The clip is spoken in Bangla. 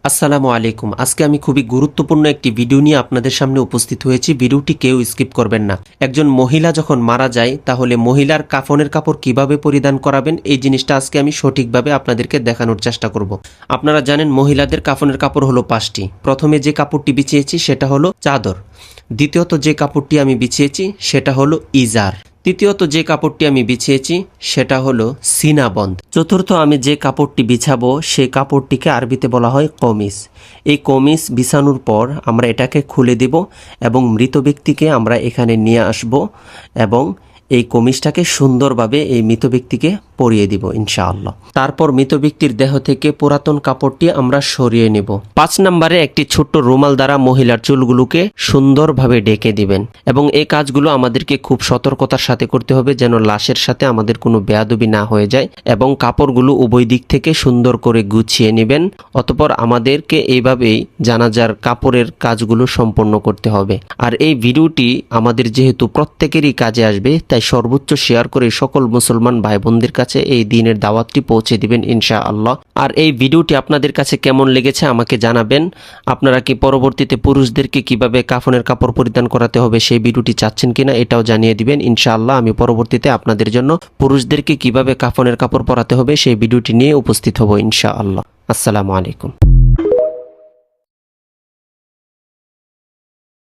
আসসালামু আলাইকুম। আজকে আমি খুবই গুরুত্বপূর্ণ একটি ভিডিও নিয়ে আপনাদের সামনে উপস্থিত হয়েছি। ভিডিওটি কেউ স্কিপ করবেন না। একজন মহিলা যখন মারা যায় তাহলে মহিলার কাফনের কাপড় কিভাবে পরিধান করাবেন এই জিনিসটা আজকে আমি সঠিকভাবে আপনাদেরকে দেখানোর চেষ্টা করব। আপনারা জানেন মহিলাদের কাফনের কাপড় হলো 5টি। প্রথমে যে কাপড়টি বিছিয়েছি সেটা হলো চাদর। দ্বিতীয়ত যে কাপড়টি আমি বিছিয়েছি সেটা হলো ইজার। তৃতীয়ত যে কাপড়টি আমি বিছিয়েছি সেটা হলো সিনাবন্ধ। চতুর্থ আমি যে কাপড়টি বিছাবো সেই কাপড়টিকে আরবিতে বলা হয় কমিস। এই কমিস বিছানোর পর আমরা এটাকে খুলে দেব এবং মৃত ব্যক্তিকে আমরা এখানে নিয়ে আসব এবং এই কমিসটাকে সুন্দরভাবে এই মৃত ব্যক্তিকে পরিয়ে দিব ইনশাআল্লাহ। তারপর মৃত ব্যক্তির দেহ থেকে পুরাতন কাপড়টি আমরা সরিয়ে নেব। 5 নম্বরে একটি ছোট্ট রুমাল দ্বারা মহিলার চুলগুলোকে সুন্দরভাবে ঢেকে দিবেন এবং এই কাজগুলো আমাদেরকে খুব সতর্কতার সাথে করতে হবে যেন লাশের সাথে আমাদের কোনো বেয়াদবি না হয়ে যায় এবং কাপড়গুলো উভয় দিক থেকে সুন্দর করে গুছিয়ে নেবেন। অতঃপর আমাদেরকে এইভাবেই জানাজার কাপড়ের কাজগুলো সম্পন্ন করতে হবে। আর এই ভিডিওটি আমাদের যেহেতু প্রত্যেকেরই কাজে আসবে তাই সর্বোচ্চ শেয়ার করে সকল মুসলমান ভাই বোনদের কাছে এই দিনের দাওয়াতটি পৌঁছে দিবেন ইনশাআল্লাহ। আর এই ভিডিওটি আপনাদের কাছে কেমন লেগেছে আমাকে জানাবেন। আপনারা কি পরবর্তীতে পুরুষদেরকে কিভাবে কাফনের কাপড় পরিধান করাতে হবে সেই ভিডিওটি চাচ্ছেন কিনা এটাও জানিয়ে দিবেন ইনশাআল্লাহ। আমি পরবর্তীতে আপনাদের জন্য পুরুষদেরকে কিভাবে কাফনের কাপড় পরাতে হবে সেই ভিডিওটি নিয়ে উপস্থিত হব ইনশাআল্লাহ। আসসালামু আলাইকুম।